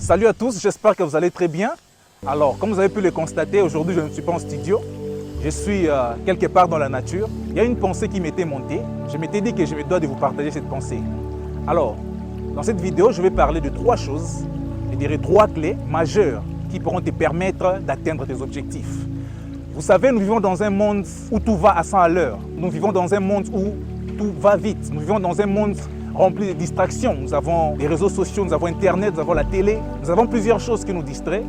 Salut à tous, j'espère que vous allez très bien. Alors, comme vous avez pu le constater, aujourd'hui je ne suis pas en studio. Je suis quelque part dans la nature. Il y a une pensée qui m'était montée. Je m'étais dit que je me dois de vous partager cette pensée. Alors, dans cette vidéo, je vais parler de trois choses. Je dirais trois clés majeures qui pourront te permettre d'atteindre tes objectifs. Vous savez, nous vivons dans un monde où tout va à 100 à l'heure. Nous vivons dans un monde où tout va vite. Nous vivons dans un monde rempli de distractions. Nous avons les réseaux sociaux, nous avons Internet, nous avons la télé. Nous avons plusieurs choses qui nous distraient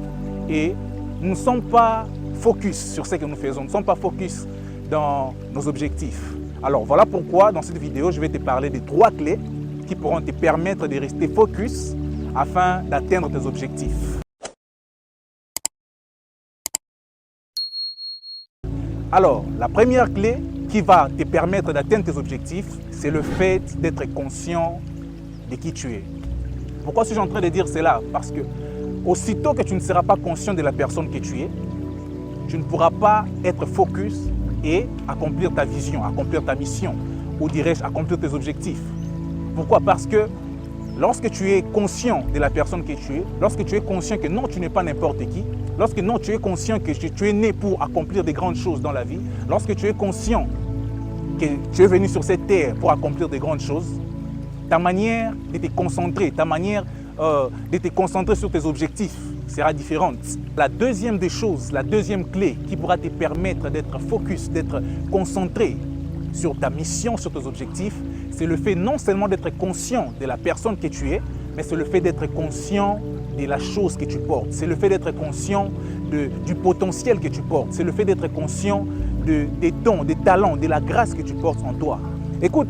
et nous ne sommes pas focus sur ce que nous faisons. Nous ne sommes pas focus dans nos objectifs. Alors voilà pourquoi dans cette vidéo, je vais te parler de trois clés qui pourront te permettre de rester focus afin d'atteindre tes objectifs. Alors, la première clé qui va te permettre d'atteindre tes objectifs, c'est le fait d'être conscient de qui tu es. Pourquoi suis-je en train de dire cela? Parce que aussitôt que tu ne seras pas conscient de la personne que tu es, tu ne pourras pas être focus et accomplir ta vision, accomplir ta mission, ou dirais-je accomplir tes objectifs. Pourquoi? Parce que lorsque tu es conscient de la personne que tu es, lorsque tu es conscient que non, tu n'es pas n'importe qui, lorsque non, tu es conscient que tu es né pour accomplir des grandes choses dans la vie, lorsque tu es conscient que tu es venu sur cette terre pour accomplir des grandes choses, ta manière de te concentrer, ta manière de te concentrer sur tes objectifs sera différente. La deuxième des choses, la deuxième clé qui pourra te permettre d'être focus, d'être concentré sur ta mission, sur tes objectifs, c'est le fait non seulement d'être conscient de la personne que tu es, mais c'est le fait d'être conscient de la chose que tu portes. C'est le fait d'être conscient du potentiel que tu portes. C'est le fait d'être conscient des dons, des talents, de la grâce que tu portes en toi. Écoute,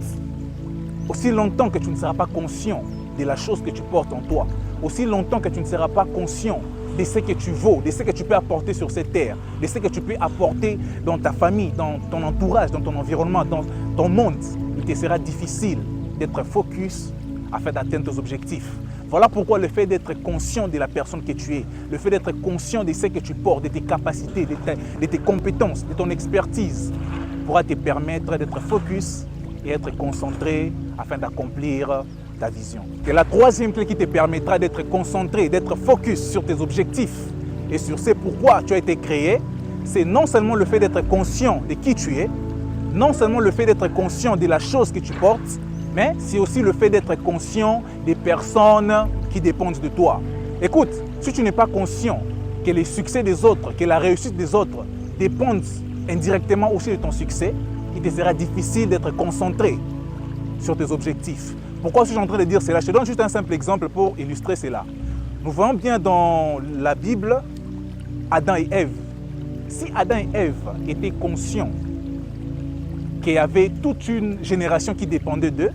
aussi longtemps que tu ne seras pas conscient de la chose que tu portes en toi, aussi longtemps que tu ne seras pas conscient de ce que tu vaux, de ce que tu peux apporter sur cette terre, de ce que tu peux apporter dans ta famille, dans ton entourage, dans ton environnement, dans ton monde, il te sera difficile d'être focus afin d'atteindre tes objectifs. Voilà pourquoi le fait d'être conscient de la personne que tu es, le fait d'être conscient de ce que tu portes, de tes capacités, de tes compétences, de ton expertise, pourra te permettre d'être focus et être concentré afin d'accomplir ta vision. Et la troisième clé qui te permettra d'être concentré, d'être focus sur tes objectifs et sur ce pourquoi tu as été créé, c'est non seulement le fait d'être conscient de qui tu es, non seulement le fait d'être conscient de la chose que tu portes, mais c'est aussi le fait d'être conscient des personnes qui dépendent de toi. Écoute, si tu n'es pas conscient que les succès des autres, que la réussite des autres dépendent indirectement aussi de ton succès, il te sera difficile d'être concentré sur tes objectifs. Pourquoi suis-je en train de dire cela? Je te donne juste un simple exemple pour illustrer cela. Nous voyons bien dans la Bible Adam et Ève. Si Adam et Ève étaient conscients qu'il y avait toute une génération qui dépendait d'eux,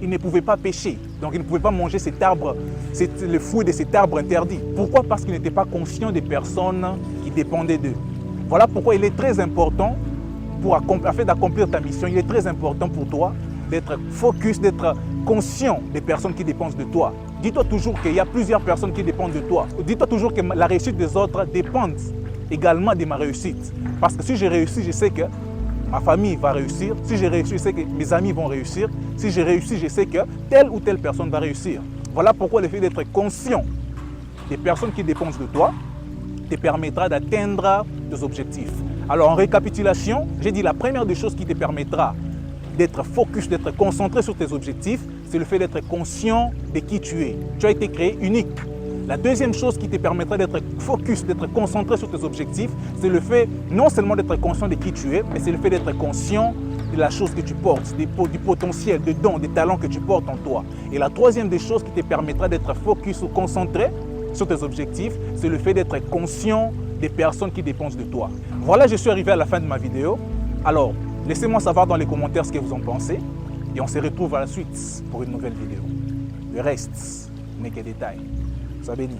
ils ne pouvaient pas pécher. Donc ils ne pouvaient pas manger cet arbre, le fruit de cet arbre interdit. Pourquoi? Parce qu'ils n'étaient pas conscients des personnes qui dépendaient d'eux. Voilà pourquoi il est très important, afin d'accomplir ta mission, il est très important pour toi d'être focus, d'être conscient des personnes qui dépendent de toi. Dis-toi toujours qu'il y a plusieurs personnes qui dépendent de toi. Dis-toi toujours que la réussite des autres dépend également de ma réussite. Parce que si je réussis, je sais que ma famille va réussir. Si je réussis, je sais que mes amis vont réussir. Si je réussis, je sais que telle ou telle personne va réussir. Voilà pourquoi le fait d'être conscient des personnes qui dépendent de toi te permettra d'atteindre tes objectifs. Alors en récapitulation, j'ai dit la première des choses qui te permettra d'être focus, d'être concentré sur tes objectifs, c'est le fait d'être conscient de qui tu es. Tu as été créé unique. La deuxième chose qui te permettra d'être focus, d'être concentré sur tes objectifs, c'est le fait non seulement d'être conscient de qui tu es, mais c'est le fait d'être conscient de la chose que tu portes, du potentiel, des dons, des talents que tu portes en toi. Et la troisième des choses qui te permettra d'être focus ou concentré sur tes objectifs, c'est le fait d'être conscient des personnes qui dépendent de toi. Voilà, je suis arrivé à la fin de ma vidéo. Alors, laissez-moi savoir dans les commentaires ce que vous en pensez et on se retrouve à la suite pour une nouvelle vidéo. Le reste n'est que détail. Sois béni.